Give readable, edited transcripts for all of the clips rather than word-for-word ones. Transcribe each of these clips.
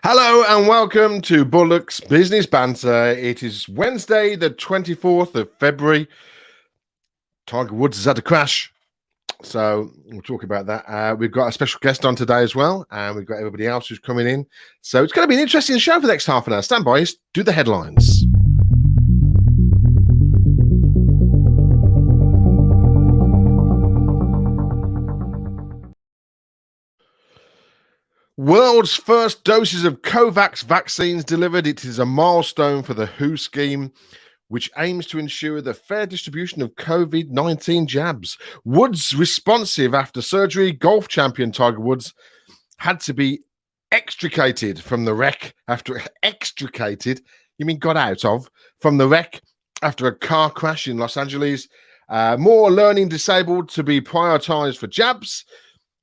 Hello and welcome to Bullock's Business Banter. It is Wednesday, the 24th of February. Tiger Woods has had a crash, so we'll talk about that. We've got a special guest on today as well, and we've got everybody else who's coming in. So it's going to be an interesting show for the next half an hour. Stand by, do the headlines. World's first doses of COVAX vaccines delivered. It is a milestone for the WHO scheme, which aims to ensure the fair distribution of COVID-19 jabs. Woods responsive after surgery. Golf champion Tiger Woods had to be extricated from the wreck after extricated. You mean got out of from the wreck after a car crash in Los Angeles. More learning disabled to be prioritized for jabs.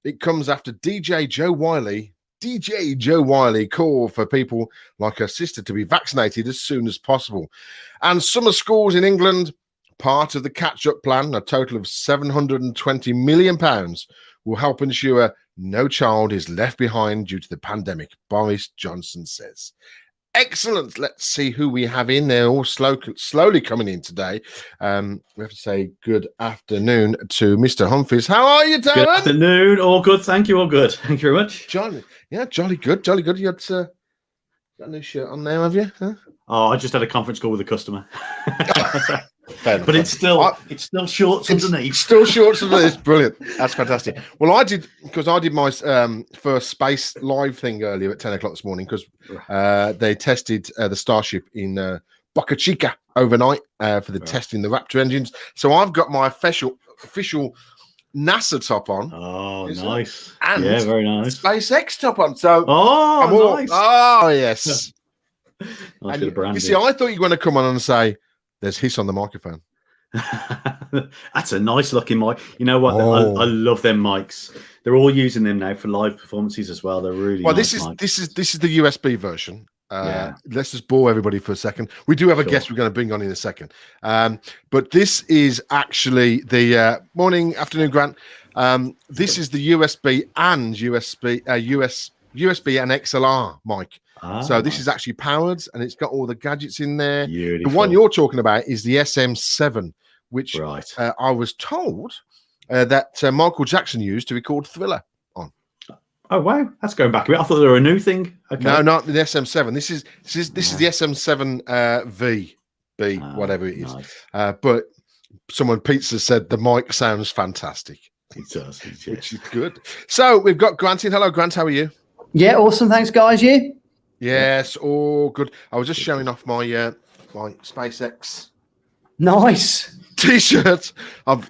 It comes after DJ Joe Wiley called for people like her sister to be vaccinated as soon as possible. And summer schools in England, part of the catch-up plan, a total of £720 million, will help ensure no child is left behind due to the pandemic, Boris Johnson says. Excellent. Let's see who we have in there. All slowly coming in today. We have to say good afternoon to Mr. Humphries. How are you, Darren? Good afternoon. All good. Thank you. All good. Thank you very much. Jolly good. Jolly good. You had got a new shirt on now, have you? Huh? Oh, I just had a conference call with a customer. But it's still shorts underneath. Still shorts underneath. Brilliant. That's fantastic. Well, I did my first space live thing earlier at 10 o'clock this morning because they tested the Starship in Boca Chica overnight for the testing the Raptor engines. So I've got my official NASA top on. Oh, nice. And yeah, very nice. SpaceX top on. So nice. Oh, yes. Nice and you see, I thought you were going to come on and say, there's hiss on the microphone. That's a nice looking mic. You know what? I love them mics. They're all using them now for live performances as well. They're really this is the USB version. Let's just bore everybody for a second. We do have a guest we're going to bring on in a second. But this is actually the afternoon, Grant. This is the USB and USB and XLR mic. So this is actually powered and it's got all the gadgets in there. Beautiful. The one you're talking about is the SM7, which I was told that Michael Jackson used to record Thriller on. Oh wow, that's going back a bit. I thought they were a new thing. Okay. No, not the SM7. This is the SM7 VB, whatever it is. Nice. But someone Pizza said the mic sounds fantastic. It does, which is good. So we've got Grant in. Hello, Grant. How are you? Yeah, awesome. Thanks, guys. You? Yes, all good. I was just showing off my my SpaceX nice t-shirt.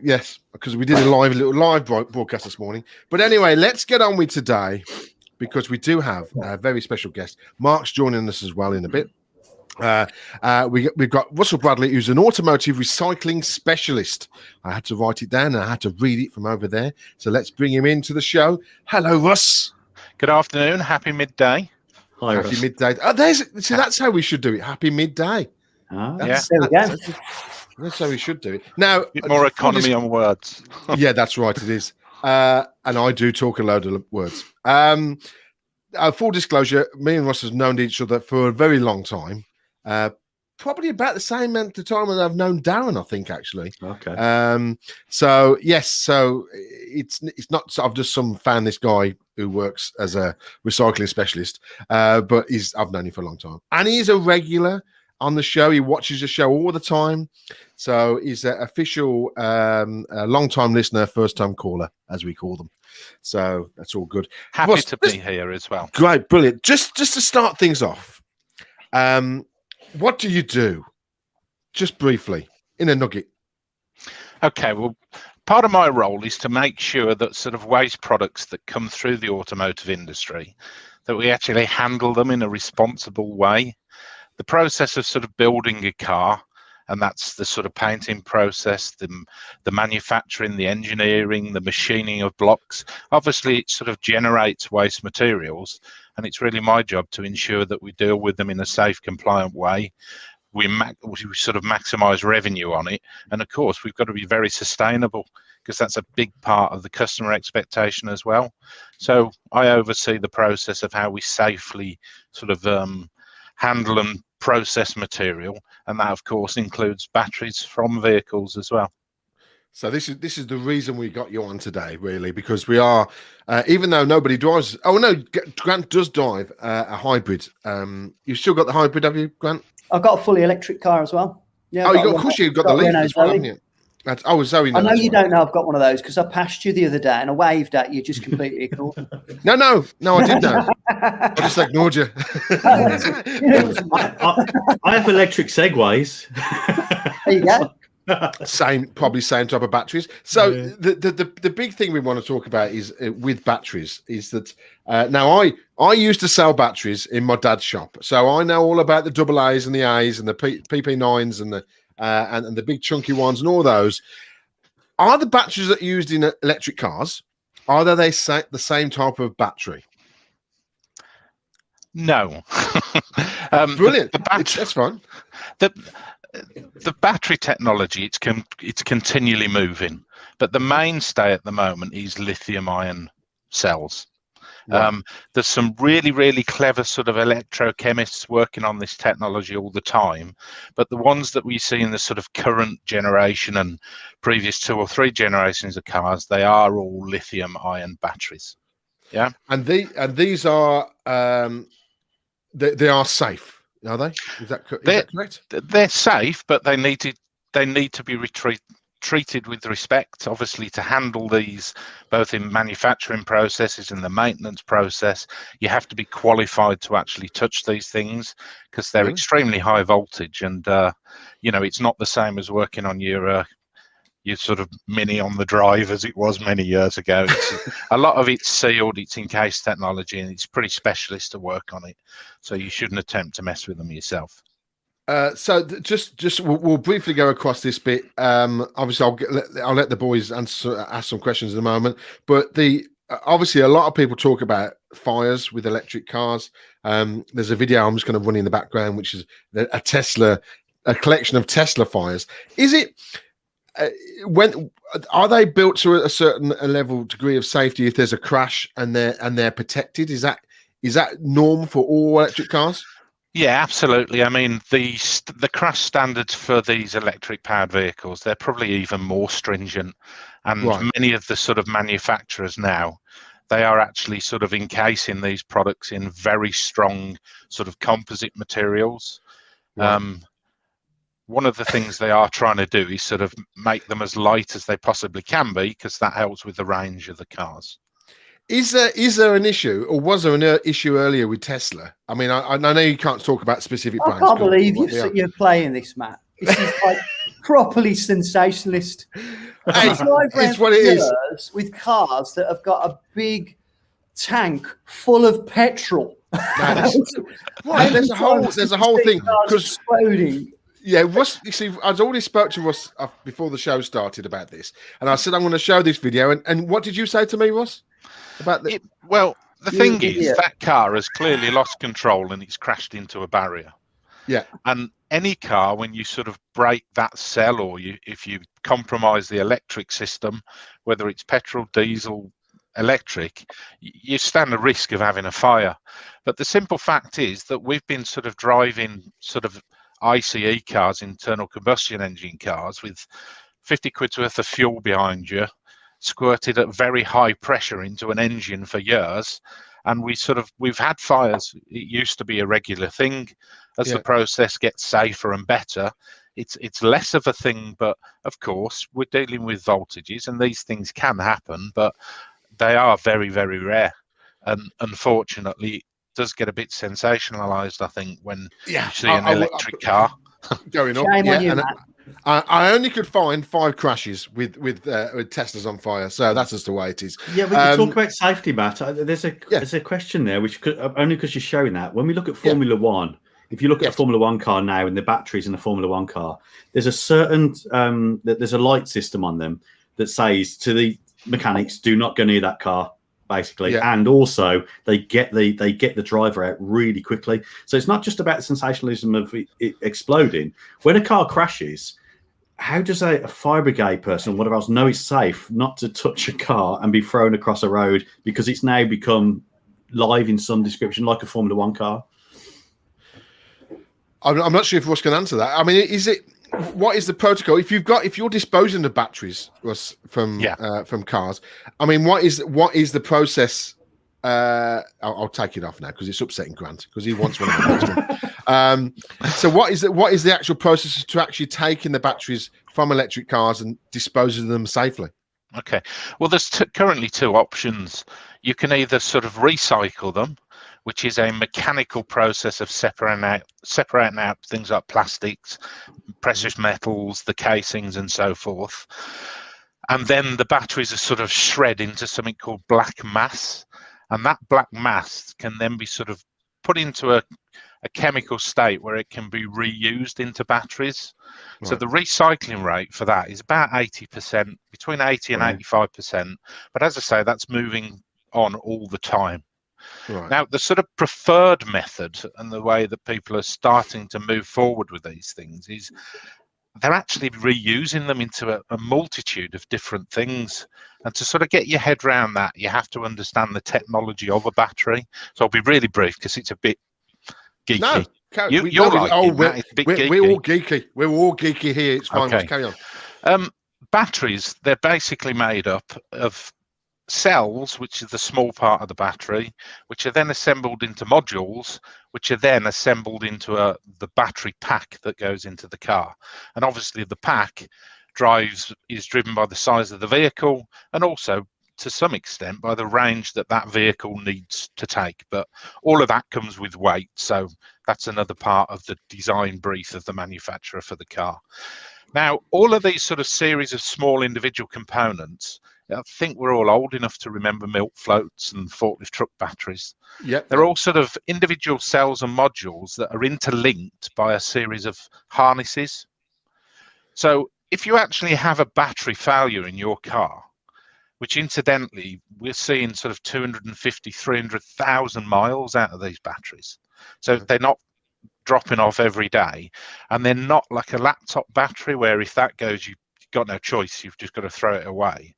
Yes, because we did a little live broadcast this morning. But anyway, let's get on with today because we do have a very special guest. Mark's joining us as well in a bit. We've got Russell Bradley, who's an automotive recycling specialist. I had to write it down and I had to read it from over there. So let's bring him into the show. Hello, Russ. Good afternoon. Happy midday. Hi, Happy Russ. midday. That's how we should do it. Happy midday. That's how we should do it. Now, bit more economy on words. Yeah, that's right. It is. And I do talk a load of words. Full disclosure, me and Russ have known each other for a very long time. Probably about the same amount of time that I've known Darren, I think, actually. Okay. So it's not I've just found this guy who works as a recycling specialist, but I've known him for a long time. And he's a regular on the show. He watches the show all the time. So he's an official long-time listener, first-time caller, as we call them. So that's all good. Happy to be here as well. Great, brilliant. Just to start things off, what do you do? Just briefly, in a nugget. Okay, well, part of my role is to make sure that sort of waste products that come through the automotive industry, that we actually handle them in a responsible way. The process of sort of building a car, and that's the sort of painting process, the manufacturing, the engineering, the machining of blocks. Obviously, it sort of generates waste materials, and it's really my job to ensure that we deal with them in a safe, compliant way. we sort of maximize revenue on it. And of course, we've got to be very sustainable, because that's a big part of the customer expectation as well. So I oversee the process of how we safely sort of handle and process material, and that of course includes batteries from vehicles as well. So this is the reason we got you on today, really, because we are, even though nobody drives. Oh no, Grant does drive a hybrid. You've still got the hybrid, have you, Grant? I've got a fully electric car as well. Yeah. Of course you've got the Leaf as well, haven't you? Zoe. I know you don't know I've got one of those, because I passed you the other day and I waved at you, just completely ignored me. No, I did know. I just ignored you. I have electric Segways. There you go. Probably same type of batteries. So the big thing we want to talk about is with batteries is that now I used to sell batteries in my dad's shop, so I know all about the AA's and the A's and the PP9s and the big chunky ones and all those. Are the batteries that are used in electric cars, are they the same type of battery? No. Brilliant. That's fine. The battery technology, it's continually moving, but the mainstay at the moment is lithium-ion cells. Right. There's some really, really clever sort of electrochemists working on this technology all the time, but the ones that we see in the sort of current generation and previous 2 or 3 generations of cars, they are all lithium-ion batteries. Yeah, and these are they are safe. Are they? Is that correct? They're safe, but they need to be treated with respect, obviously, to handle these both in manufacturing processes and the maintenance process. You have to be qualified to actually touch these things, because they're extremely high voltage, and it's not the same as working on your sort of Mini on the drive as it was many years ago. A lot of it's sealed, it's encased technology, and it's pretty specialist to work on it. So you shouldn't attempt to mess with them yourself. So we'll briefly go across this bit. Obviously, I'll let the boys ask some questions in a moment. But obviously, a lot of people talk about fires with electric cars. There's a video I'm just going to run in the background, which is a collection of Tesla fires. Is it? When are they built to a certain level degree of safety if there's a crash and they're protected? Is that norm for all electric cars? Yeah, absolutely. I mean, the crash standards for these electric powered vehicles, they're probably even more stringent, and many of the sort of manufacturers now, they are actually sort of encasing these products in very strong sort of composite materials. One of the things they are trying to do is sort of make them as light as they possibly can be, because that helps with the range of the cars. Is there an issue, or was there an issue earlier with Tesla? I mean, I know you can't talk about specific brands. I can't believe you're playing this, Matt. This is like properly sensationalist. It's what it is. With cars that have got a big tank full of petrol. There's a whole thing because exploding. Yeah, Russ. You see, I'd already spoke to Russ before the show started about this, and I said I'm going to show this video. And what did you say to me, Russ? About the the thing is, that car has clearly lost control and it's crashed into a barrier. Yeah. And any car, when you sort of break that cell, or if you compromise the electric system, whether it's petrol, diesel, electric, you stand a risk of having a fire. But the simple fact is that we've been sort of driving sort of ICE cars, internal combustion engine cars, with 50 quid's worth of fuel behind you, squirted at very high pressure into an engine for years, and we've had fires. It used to be a regular thing. As the process gets safer and better, it's less of a thing, but of course we're dealing with voltages and these things can happen, but they are very, very rare, and unfortunately it does get a bit sensationalized, I think, when you see an electric car going up. And I only could find 5 crashes with Teslas on fire, so that's just the way it is. Yeah, we can talk about safety, Matt. There's a question there, which only because you're showing that. When we look at Formula One, if you look at a Formula One car now and the batteries in a Formula One car, there's a certain there's a light system on them that says to the mechanics, do not go near that car. basically, and also they get the driver out really quickly. So it's not just about the sensationalism of it exploding. When a car crashes, how does a fire brigade person or whatever else know it's safe not to touch a car and be thrown across a road because it's now become live in some description, like a Formula One car? I'm not sure if Russ can answer that. I mean, what is the protocol if you're disposing of batteries, Russ, from cars? I mean, what is the process? I'll take it off now because it's upsetting Grant because he wants one of the next. So what is the actual process to actually taking the batteries from electric cars and disposing of them safely? Okay, well, there's currently two options. You can either sort of recycle them, which is a mechanical process of separating out things like plastics, precious metals, the casings, and so forth. And then the batteries are sort of shred into something called black mass. And that black mass can then be sort of put into a chemical state where it can be reused into batteries. Right. So the recycling rate for that is about 80%, between 80 and 85%. But as I say, that's moving on all the time. Right. Now, the sort of preferred method and the way that people are starting to move forward with these things is they're actually reusing them into a multitude of different things. And to sort of get your head around that, you have to understand the technology of a battery. So I'll be really brief because it's a bit geeky. No, we're all geeky. We're all geeky here. It's fine. Okay. Carry on. Batteries, they're basically made up of cells, which is the small part of the battery, which are then assembled into modules, which are then assembled into the battery pack that goes into the car. And obviously the pack is driven by the size of the vehicle and also to some extent by the range that vehicle needs to take. But all of that comes with weight, so that's another part of the design brief of the manufacturer for the car. Now, all of these sort of series of small individual components, I think we're all old enough to remember milk floats and forklift truck batteries. Yep. They're all sort of individual cells and modules that are interlinked by a series of harnesses. So if you actually have a battery failure in your car, which incidentally, we're seeing sort of 250, 300,000 miles out of these batteries. So they're not dropping off every day. And they're not like a laptop battery where if that goes, you've got no choice, you've just got to throw it away.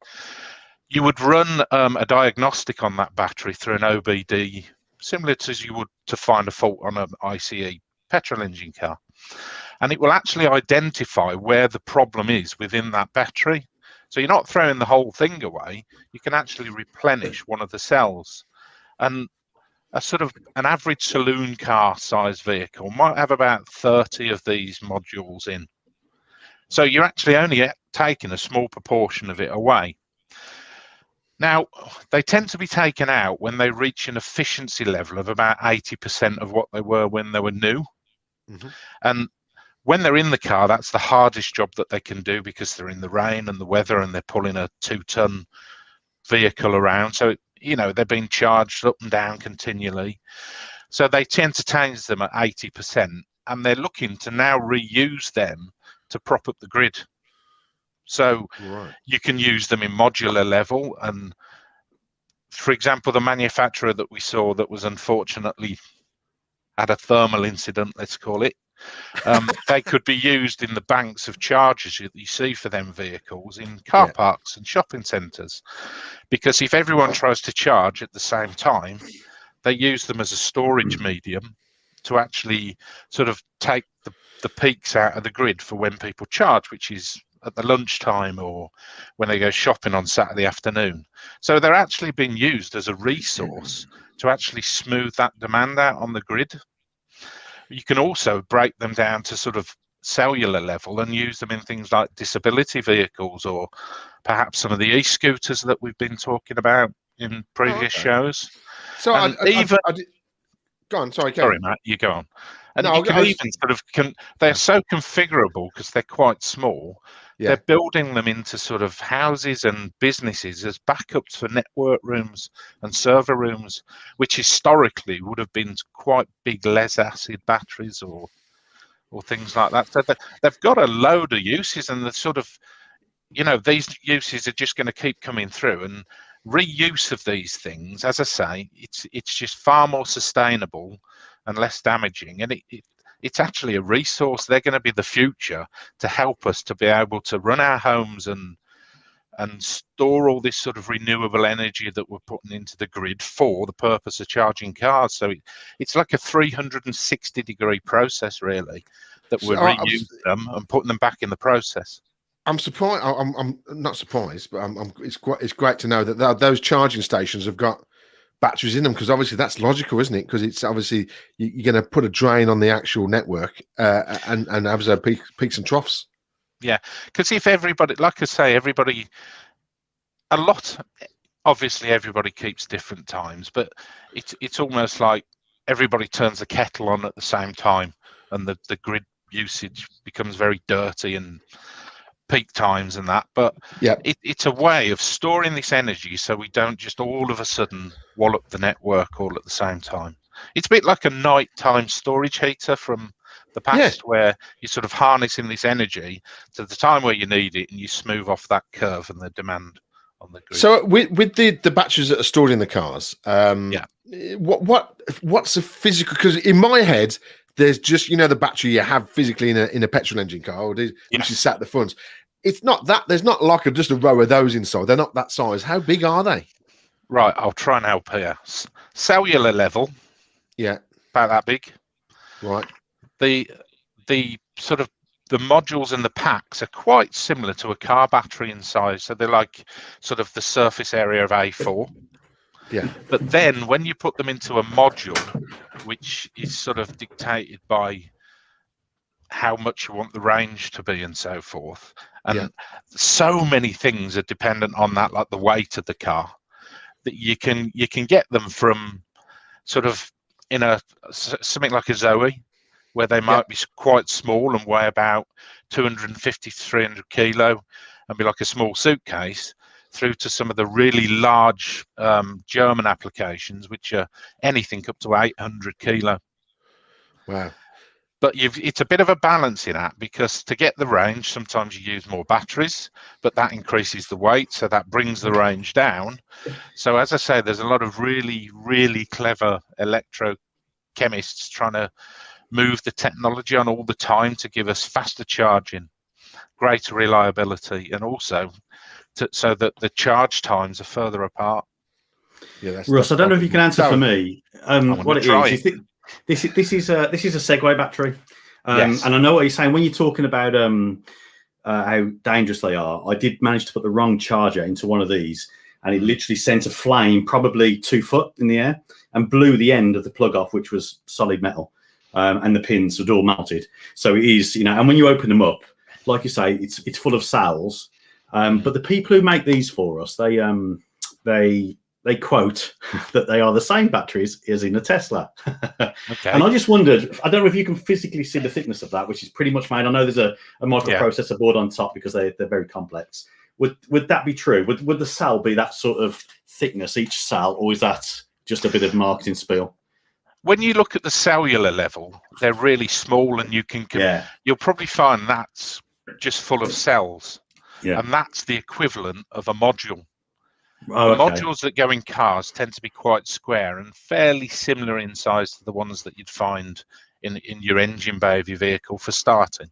You would run a diagnostic on that battery through an OBD, similar to as you would to find a fault on an ICE petrol engine car. And it will actually identify where the problem is within that battery. So you're not throwing the whole thing away, you can actually replenish one of the cells. And a sort of an average saloon car size vehicle might have about 30 of these modules in. So you're actually only taking a small proportion of it away. Now, they tend to be taken out when they reach an efficiency level of about 80% of what they were when they were new. Mm-hmm. And when they're in the car, that's the hardest job that they can do because they're in the rain and the weather and they're pulling a 2-ton vehicle around. So, they're being charged up and down continually. So they tend to change them at 80%, and they're looking to now reuse them to prop up the grid. So you can use them in modular level. And for example, the manufacturer that we saw that was unfortunately had a thermal incident, let's call it, they could be used in the banks of chargers that you see for them vehicles in car parks and shopping centres. Because if everyone tries to charge at the same time, they use them as a storage medium to actually sort of take the peaks out of the grid for when people charge, which is at the lunchtime or when they go shopping on Saturday afternoon. So they're actually being used as a resource to actually smooth that demand out on the grid. You can also break them down to sort of cellular level and use them in things like disability vehicles or perhaps some of the e-scooters that we've been talking about in previous shows. So go on, sorry, Matt, you go on. And no, you can even sort of they're so configurable because they're quite small. They're building them into sort of houses and businesses as backups for network rooms and server rooms, which historically would have been quite big lead-acid batteries or things like that. So they've got a load of uses, and the sort of these uses are just going to keep coming through. And reuse of these things, as I say, it's just far more sustainable and less damaging, and it's actually a resource. They're going to be the future to help us to be able to run our homes and store all this sort of renewable energy that we're putting into the grid for the purpose of charging cars. So it's like a 360-degree process, really, that we're reusing them and putting them back in the process. I'm surprised. I'm not surprised, but it's great to know that those charging stations have got batteries in them, because obviously that's logical, isn't it? Because it's obviously you're going to put a drain on the actual network and have those peaks and troughs. Yeah, because if everybody, like I say, obviously everybody keeps different times, but it's almost like everybody turns the kettle on at the same time, and the grid usage becomes very dirty and peak times and that. But yeah, it's a way of storing this energy so we don't just all of a sudden wallop the network all at the same time. It's a bit like a nighttime storage heater from the past, where you're sort of harnessing this energy to the time where you need it, and you smooth off that curve and the demand on the grid. So with the batteries that are stored in the cars, what's the physical? Because in my head, there's just the battery you have physically in a petrol engine car, which is sat at the front. It's not that. There's not like just a row of those inside. They're not that size. How big are they? Right, I'll try and help here. Cellular level, about that big. Right. The sort of the modules and the packs are quite similar to a car battery in size, so they're like sort of the surface area of A4. Yeah. But then when you put them into a module, which is sort of dictated by how much you want the range to be and so forth, and so many things are dependent on that, like the weight of the car, that you can get them from sort of in something like a Zoe, where they might be quite small and weigh about 250 to 300 kilo and be like a small suitcase, through to some of the really large German applications, which are anything up to 800 kilo. Wow. But it's a bit of a balancing act, because to get the range, sometimes you use more batteries, but that increases the weight, so that brings the range down. So as I say, there's a lot of really, really clever electrochemists trying to move the technology on all the time to give us faster charging, greater reliability, and also so that the charge times are further apart. Yeah, Russ, I don't know if you can answer for me. What it is this is a Segway battery, and I know what you're saying when you're talking about how dangerous they are. I did manage to put the wrong charger into one of these, and it literally sent a flame probably 2 foot in the air and blew the end of the plug off, which was solid metal. And the pins were all melted. So it is, and when you open them up, like you say, it's full of cells. But the people who make these for us, they quote that they are the same batteries as in a Tesla. Okay. And I just wondered, I don't know if you can physically see the thickness of that, which is pretty much made. I know there's a microprocessor board on top because they're very complex. Would that be true? Would the cell be that sort of thickness, each cell, or is that just a bit of marketing spiel? When you look at the cellular level, they're really small, and you'll probably find that's just full of cells. Yeah. And that's the equivalent of a module. The modules that go in cars tend to be quite square and fairly similar in size to the ones that you'd find in your engine bay of your vehicle for starting.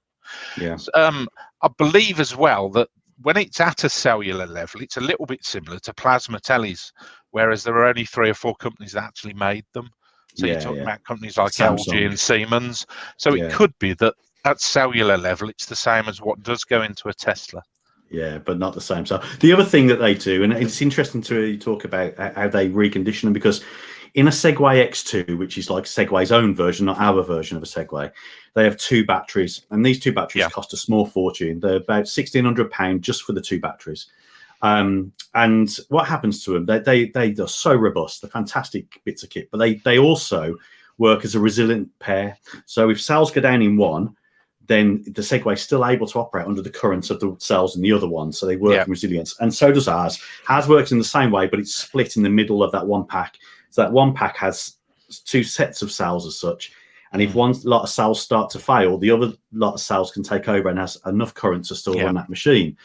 Yeah. I believe as well that when it's at a cellular level, it's a little bit similar to plasma tellies, whereas there are only 3 or 4 companies that actually made them. So you're talking about companies like LG and Siemens. So it could be that at cellular level, it's the same as what does go into a Tesla. Yeah, but not the same. So the other thing that they do, and it's interesting to talk about how they recondition them, because in a Segway X2, which is like Segway's own version, not our version of a Segway, they have 2 batteries, and these 2 batteries cost a small fortune. They're about £1,600 just for the 2 batteries. And what happens to them? They are so robust. They're fantastic bits of kit, but they also work as a resilient pair. So if cells go down in one, then the Segway is still able to operate under the currents of the cells in the other one. So they work in resilience, and so does ours. Ours works in the same way, but it's split in the middle of that one pack. So that one pack has 2 sets of cells as such, And if one lot of cells start to fail, the other lot of cells can take over and has enough current to still run that machine.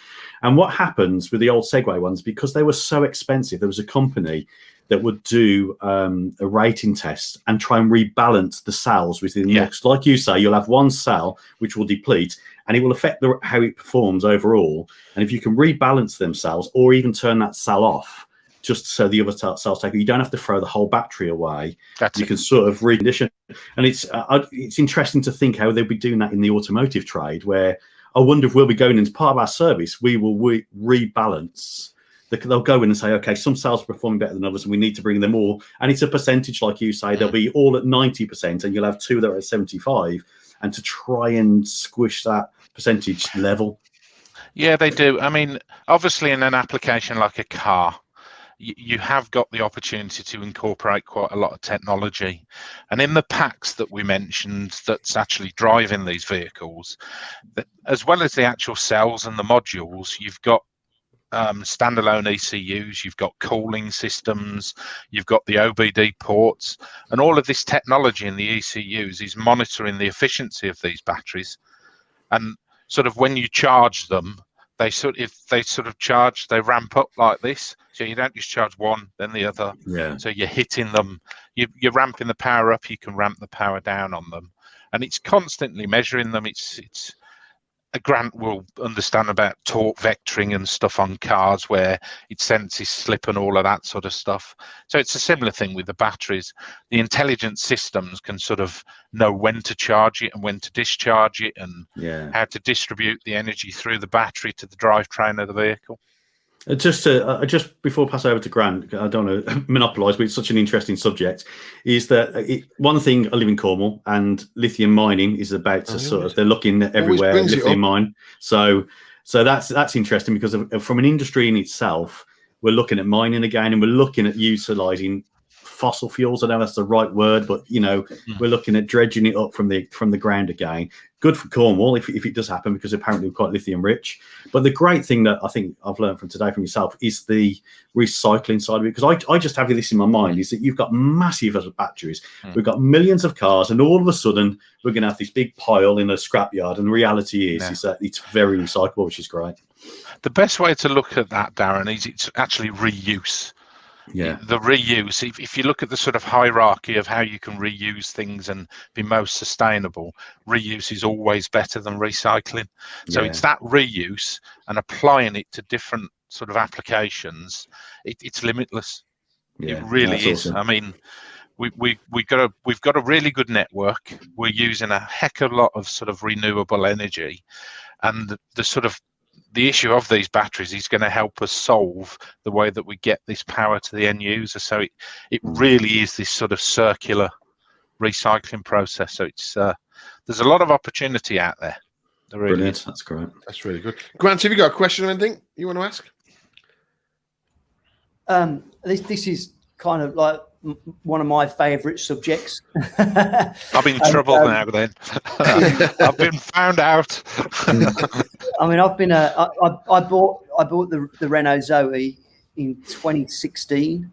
And what happens with the old Segway ones, because they were so expensive, there was a company that would do a rating test and try and rebalance the cells within the next. Like you say, you'll have one cell which will deplete, and it will affect how it performs overall. And if you can rebalance them cells, or even turn that cell off, just so the other cells take it, you don't have to throw the whole battery away. You can sort of recondition. And it's interesting to think how they'll be doing that in the automotive trade, where I wonder if we'll be going into part of our service, we will rebalance. They'll go in and say, okay, some cells are performing better than others, and we need to bring them all. And it's a percentage, like you say, they'll be all at 90%, and you'll have two that are at 75%, and to try and squish that percentage level. Yeah, they do. I mean, obviously, in an application like a car, you have got the opportunity to incorporate quite a lot of technology. And in the packs that we mentioned that's actually driving these vehicles, as well as the actual cells and the modules, you've got standalone ECUs, you've got cooling systems, you've got the OBD ports, and all of this technology in the ECUs is monitoring the efficiency of these batteries. And sort of when you charge them, they ramp up like this. So you don't just charge one, then the other. Yeah. So you're hitting them, you're ramping the power up, you can ramp the power down on them. And it's constantly measuring them. It's Grant will understand about torque vectoring and stuff on cars, where it senses slip and all of that sort of stuff. So it's a similar thing with the batteries. The intelligent systems can sort of know when to charge it and when to discharge it, and how to distribute the energy through the battery to the drivetrain of the vehicle. Just before I pass over to Grant, I don't want to monopolise, but it's such an interesting subject, is that one thing, I live in Cornwall, and lithium mining is about to they're looking everywhere at lithium mine. So that's interesting, because from an industry in itself, we're looking at mining again, and we're looking at utilising fossil fuels. I know that's the right word, but we're looking at dredging it up from the ground again. Good for Cornwall if it does happen, because apparently we're quite lithium rich. But the great thing that I think I've learned from today from yourself is the recycling side of it, because I just have this in my mind, is that you've got massive batteries, we've got millions of cars, and all of a sudden we're going to have this big pile in a scrapyard, and the reality is that it's very recyclable, which is great. The best way to look at that, Darren, is it's actually reuse. The reuse, if you look at the sort of hierarchy of how you can reuse things and be most sustainable, reuse is always better than recycling. So it's that reuse and applying it to different sort of applications. It's limitless. It really is. Awesome. I mean, we've got a really good network. We're using a heck of a lot of sort of renewable energy, and the issue of these batteries is going to help us solve the way that we get this power to the end user. So it really is this sort of circular recycling process. So it's there's a lot of opportunity out there. Really Brilliant. Is. That's great. That's really good. Grant, have you got a question or anything you want to ask? This is kind of like one of my favourite subjects. I'm in trouble now. Then I've been found out. I mean, I bought the Renault Zoe in 2016.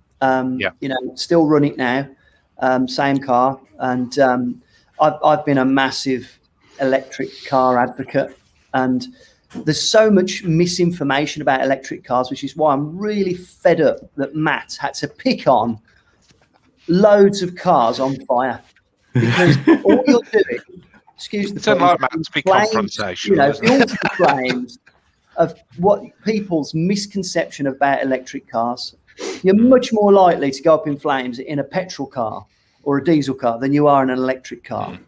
Still run it now. Same car, and I've been a massive electric car advocate, and there's so much misinformation about electric cars, which is why I'm really fed up that Matt had to pick on loads of cars on fire, because all you're doing, excuse the phrase, like Matt to be confrontational, build the flames of what people's misconception about electric cars. You're much more likely to go up in flames in a petrol car or a diesel car than you are in an electric car.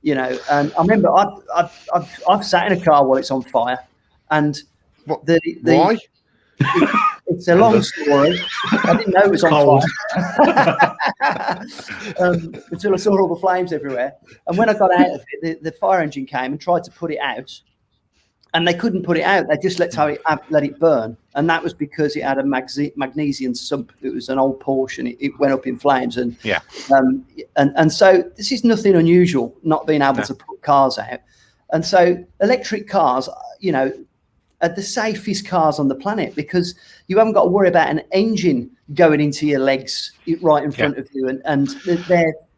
And I remember I've sat in a car while it's on fire, and why? It's a long story. I didn't know it was on fire until I saw all the flames everywhere. And when I got out of it, the fire engine came and tried to put it out, and they couldn't put it out. They just let it burn, and that was because it had a magnesium sump. It was an old Porsche, and it went up in flames. And and so this is nothing unusual, not being able to put cars out. And so electric cars, are the safest cars on the planet, because you haven't got to worry about an engine going into your legs right in front of you, and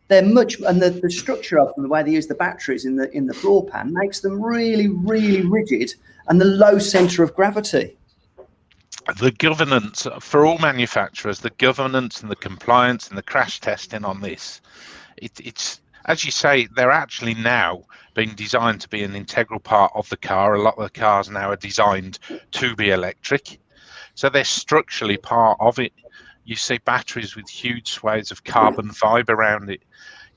they're much, and the structure of them, the way they use the batteries in the floor pan, makes them really, really rigid, and the low center of gravity. The governance for all manufacturers, the governance and the compliance and the crash testing on this, it's as you say, they're actually now being designed to be an integral part of the car. A lot of the cars now are designed to be electric, so they're structurally part of it. You see batteries with huge swathes of carbon fibre around it.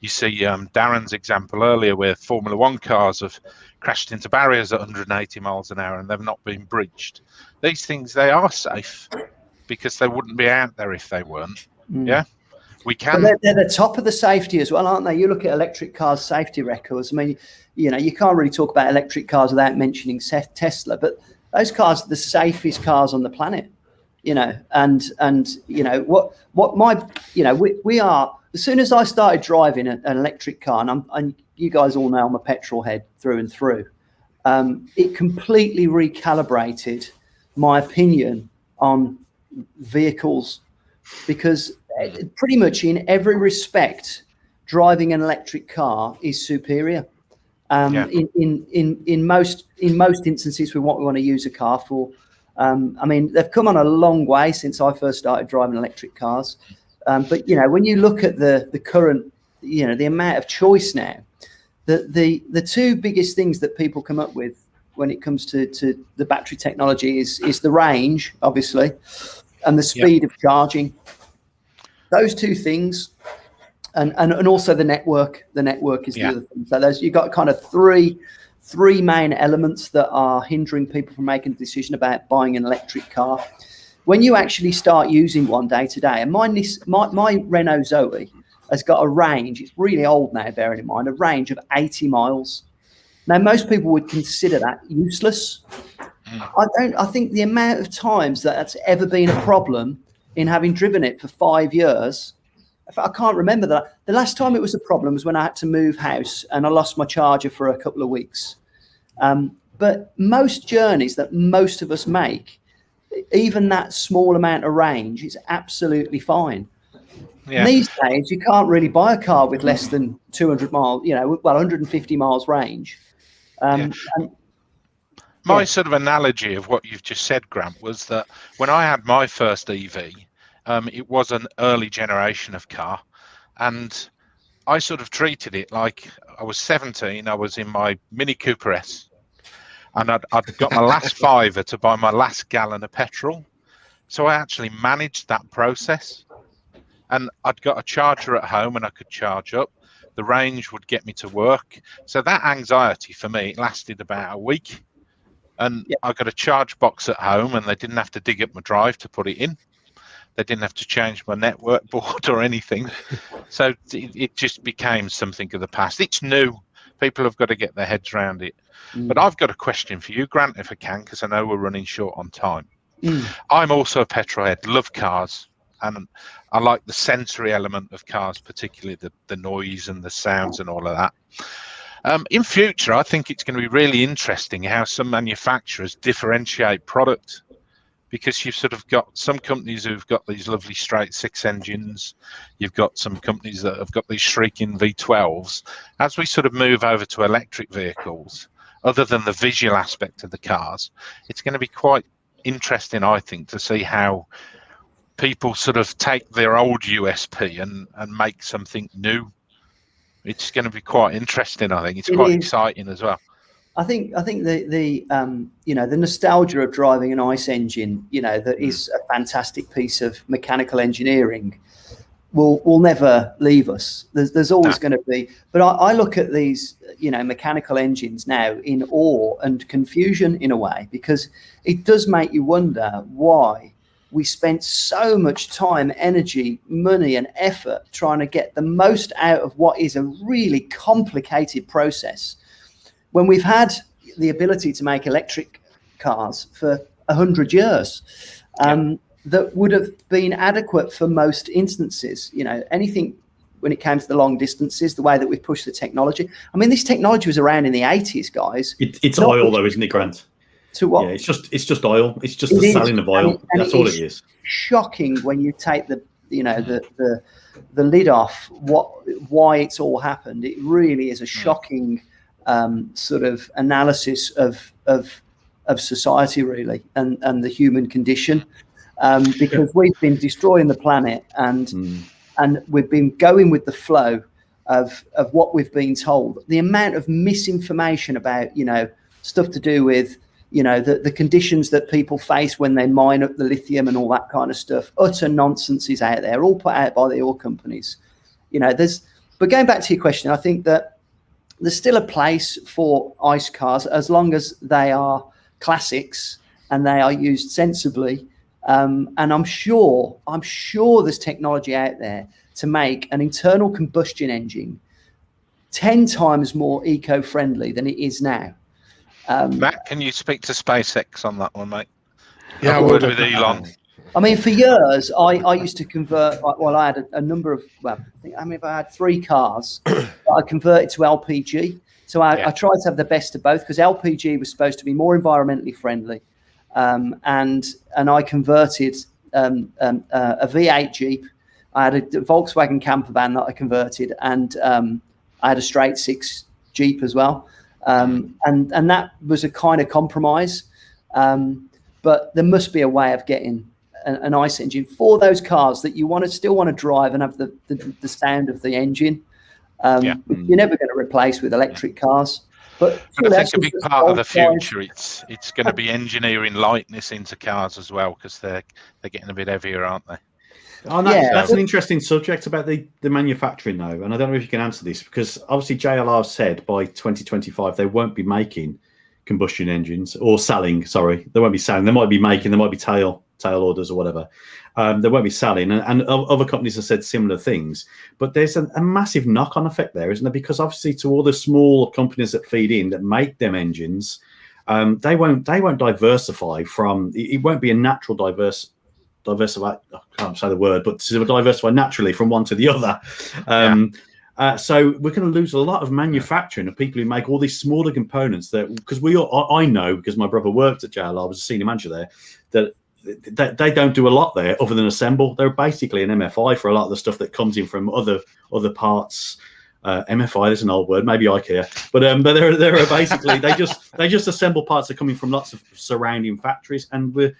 You see Darren's example earlier where Formula One cars have crashed into barriers at 180 miles an hour and they've not been breached. These things, they are safe because they wouldn't be out there if they weren't. Yeah, we can. But they're the top of the safety as well, aren't they? You look at electric cars' safety records. I mean, you know, you can't really talk about electric cars without mentioning Tesla, but those cars are the safest cars on the planet. You know, and you know what my, you know, we are. As soon as I started driving an electric car, and you guys all know I'm a petrol head through and through, it completely recalibrated my opinion on vehicles, because pretty much in every respect, driving an electric car is superior. In most instances with what we want to use a car for. I mean, they've come on a long way since I first started driving electric cars. But, you know, when you look at the current, you know, the amount of choice now, the two biggest things that people come up with when it comes to the battery technology is the range, obviously, and the speed of charging. Those two things, and also the network. The network is the other thing. So you've got kind of three main elements that are hindering people from making a decision about buying an electric car. When you actually start using one day to day, and my Renault Zoe has got a range, it's really old now, bearing in mind, a range of 80 miles. Now, most people would consider that useless. I think the amount of times that's ever been a problem in having driven it for 5 years, I can't remember that. The last time it was a problem was when I had to move house and I lost my charger for a couple of weeks. But most journeys that most of us make, even that small amount of range is absolutely fine. Yeah. These days, you can't really buy a car with less than 200 miles, you know, well, 150 miles range. My sort of analogy of what you've just said, Grant, was that when I had my first EV, it was an early generation of car, and I sort of treated it like I was 17. I was in my Mini Cooper S. And I'd got my last fiver to buy my last gallon of petrol. So I actually managed that process. And I'd got a charger at home and I could charge up. The range would get me to work. So that anxiety for me lasted about a week. And I got a charge box at home and they didn't have to dig up my drive to put it in. They didn't have to change my network board or anything. So it just became something of the past. It's new. People have got to get their heads around it. But I've got a question for you, Grant, if I can, because I know we're running short on time. I'm also a petrol head, love cars, and I like the sensory element of cars, particularly the noise and the sounds and all of that. In future, I think it's going to be really interesting how some manufacturers differentiate product, because you've sort of got some companies who've got these lovely straight six engines. You've got some companies that have got these shrieking V12s. As we sort of move over to electric vehicles, other than the visual aspect of the cars, it's going to be quite interesting, I think, to see how people sort of take their old USP and make something new. It's going to be quite interesting, I think. It's quite exciting as well. I think the you know, the nostalgia of driving an ICE engine, you know, that is a fantastic piece of mechanical engineering, will never leave us. There's always going to be. But I look at these, you know, mechanical engines now in awe and confusion in a way, because it does make you wonder why we spent so much time, energy, money, and effort trying to get the most out of what is a really complicated process, when we've had the ability to make electric cars for 100 years, that would have been adequate for most instances. You know, anything when it came to the long distances, the way that we've pushed the technology. I mean, this technology was around in the 80s, guys. It's oil, though, isn't it, Grant? To what? Yeah, it's just oil. It's just the selling of oil. That's all it is. Shocking when you take the lid off why it's all happened, it really is a shocking sort of analysis of society, really, and the human condition, because we've been destroying the planet, and we've been going with the flow of what we've been told. The amount of misinformation about stuff to do with the conditions that people face when they mine up the lithium and all that kind of stuff, utter nonsense is out there, all put out by the oil companies. But going back to your question, I think that there's still a place for ICE cars as long as they are classics and they are used sensibly. And I'm sure there's technology out there to make an internal combustion engine 10 times more eco-friendly than it is now. Matt, can you speak to SpaceX on that one, mate? Yeah, I would with Elon. I mean, for years, I used to convert. Well, I had a number of. Well, if I had 3 cars, I converted to LPG. So I tried to have the best of both, because LPG was supposed to be more environmentally friendly, and I converted a V8 Jeep. I had a Volkswagen camper van that I converted, and I had a straight 6 Jeep as well, and that was a kind of compromise. But there must be a way of getting an ICE engine for those cars that you still want to drive and have the sound of the engine. You're never going to replace with electric cars. But I think a big part of the future, it's going to be engineering lightness into cars as well, because they're getting a bit heavier, aren't they? Oh, no, that's an interesting subject about the manufacturing, though, and I don't know if you can answer this, because obviously JLR said by 2025 they won't be making combustion engines or selling. Sorry, they won't be selling. They might be making. There might be tail orders or whatever. They won't be selling, and other companies have said similar things. But there's a massive knock-on effect there, isn't there? Because obviously, to all the small companies that feed in that make them engines, they won't diversify from. It won't be a natural diversify. I can't say the word, but to diversify naturally from one to the other. So we're going to lose a lot of manufacturing of people who make all these smaller components. Because I know, because my brother worked at JLR, I was a senior manager there, that they don't do a lot there other than assemble. They're basically an MFI for a lot of the stuff that comes in from other parts. MFI is an old word, maybe IKEA, but they're basically they just assemble parts that are coming from lots of surrounding factories. And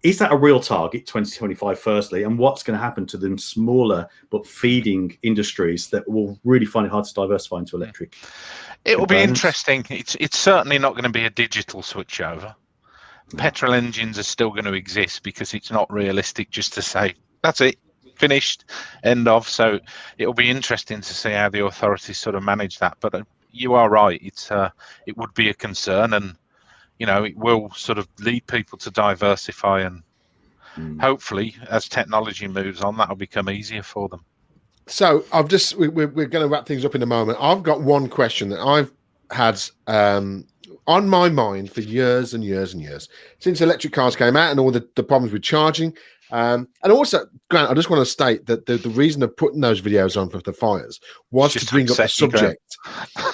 is that a real target, 2025, firstly? And what's going to happen to them smaller but feeding industries that will really find it hard to diversify into electric? It will be interesting. It's certainly not going to be a digital switchover. Petrol engines are still going to exist, because it's not realistic just to say, that's it, finished, end of. So it'll be interesting to see how the authorities sort of manage that. But you are right. It would be a concern, and it will sort of lead people to diversify, and hopefully, as technology moves on, that'll become easier for them. So we're going to wrap things up in a moment. I've got one question that I've had on my mind for years and years and years, since electric cars came out and all the problems with charging. And also, Grant, I just want to state that the reason of putting those videos on for the fires was to bring up the subject.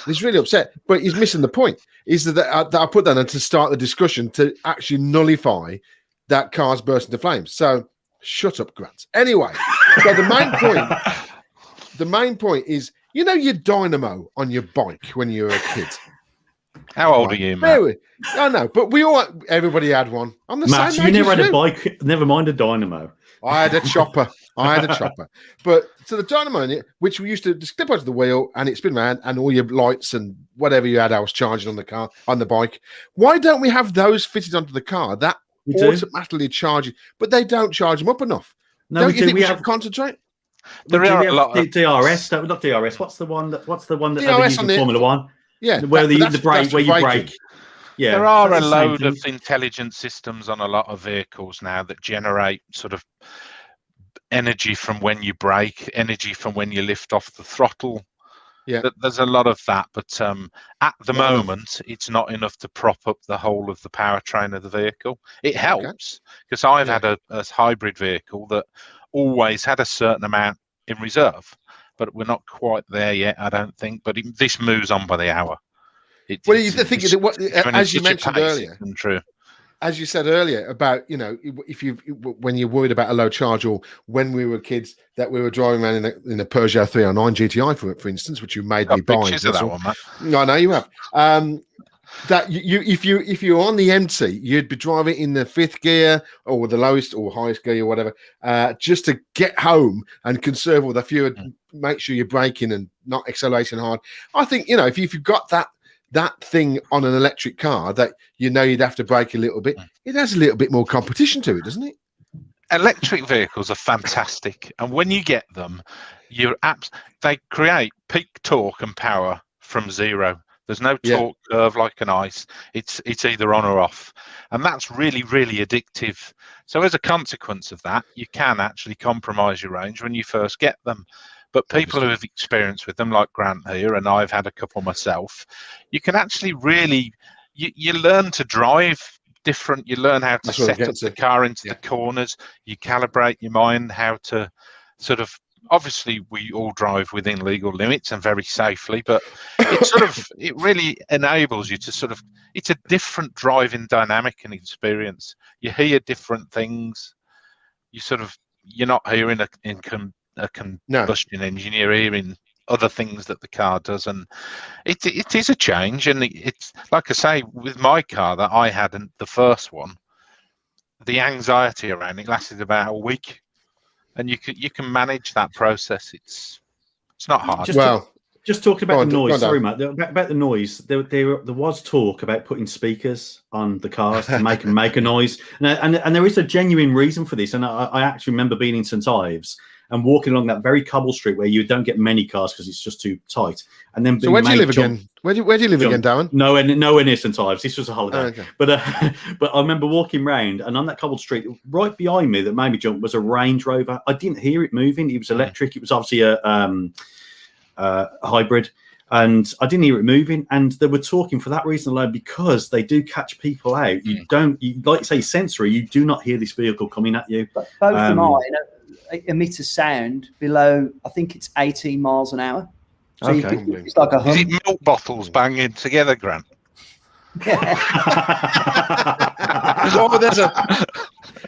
He's really upset, but he's missing the point. Is that I put that on to start the discussion to actually nullify that cars burst into flames. So shut up, Grant. Anyway, so the main point is, your dynamo on your bike when you were a kid. How old are you, Matt? I know, but everybody had one. I'm the Matt, same you age never as had you. a bike, never mind a dynamo. I had a chopper. But so the dynamo in it, which we used to just clip onto the wheel and it spin around, and all your lights and whatever you had, I was charging on the bike. Why don't we have those fitted onto the car that automatically charge it? But they don't charge them up enough. No, don't you think we should concentrate? There are a lot of DRS. Not DRS. What's the one that they use in Formula One? Yeah, where the brake, where you brake. Yeah, there are a load of intelligent systems on a lot of vehicles now that generate sort of energy from when you brake, energy from when you lift off the throttle. Yeah, there's a lot of that, but at the moment, it's not enough to prop up the whole of the powertrain of the vehicle. It helps, because I've had a hybrid vehicle that always had a certain amount in reserve, but we're not quite there yet, I don't think. But this moves on by the hour. As you mentioned earlier, true. as you said earlier about, if when you're worried about a low charge, or when we were kids that we were driving around in a Peugeot 309 GTI, for instance, which you made me buy. Pictures of that one, Matt. No, I know you have. That if you're on the empty, you'd be driving in the fifth gear or the lowest or highest gear or whatever, just to get home and conserve all the fuel. Make sure you're braking and not accelerating hard. I think if you've got that thing on an electric car that you'd have to brake a little bit, it has a little bit more competition to it, doesn't it? Electric vehicles are fantastic, and when you get them, they create peak torque and power from zero. There's no torque curve like an ICE. It's either on or off, and that's really, really addictive. So as a consequence of that, you can actually compromise your range when you first get them. But people who have experience with them, like Grant here, and I've had a couple myself, you can actually really you learn to drive different. You learn how to set up the car into the corners. You calibrate your mind how to sort of. Obviously, we all drive within legal limits and very safely, but it really enables you to it's a different driving dynamic and experience. You hear different things. You're not hearing a combustion engine, you're hearing other things that the car does, and it is a change. And it's like I say, with my car that I had, and the first one, the anxiety around it lasted about a week. And you can manage that process. It's not hard. Just talking about the noise. Sorry, Matt. About the noise, there was talk about putting speakers on the cars to make a noise, and there is a genuine reason for this. And I actually remember being in St Ives and walking along that very cobble street where you don't get many cars because it's just too tight. And then where do you live again? Where do you live again, Darren? Nowhere near St Ives. This was a holiday. Oh, okay. But I remember walking round, and on that cobbled street, right behind me, that made me jump, was a Range Rover. I didn't hear it moving. It was electric. It was obviously a hybrid, and I didn't hear it moving. And they were talking for that reason alone, because they do catch people out. You like you say, sensory. You do not hear this vehicle coming at you. But both of mine emit a sound below, I think it's 18 miles an hour. So it's like a hum. Is it milk bottles banging together, Grant?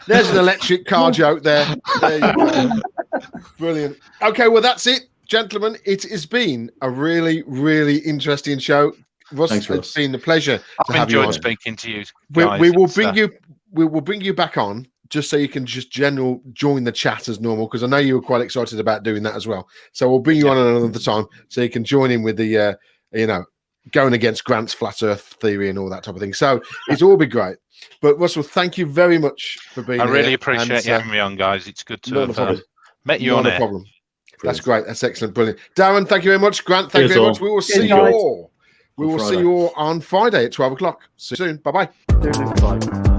There's an electric car joke there. There you go. Brilliant. Okay, well, that's it, gentlemen. It has been a really, really interesting show. Russ, thanks, Russ. It's been a pleasure to have you on. I've enjoyed speaking to you We guys. will bring you back on, just so you can just join the chat as normal, because I know you were quite excited about doing that as well. So we'll bring you on another time so you can join in with the, going against Grant's flat earth theory and all that type of thing. So it's all be great. But Russell, thank you very much for being here. I really appreciate you having me on, guys. It's good to have met you on air. No problem. That's great. That's excellent. Brilliant. Darren, thank you very much. Grant, thank you very much. We will see you all. We will see you all on Friday at 12 o'clock. See you soon. Bye-bye. Bye.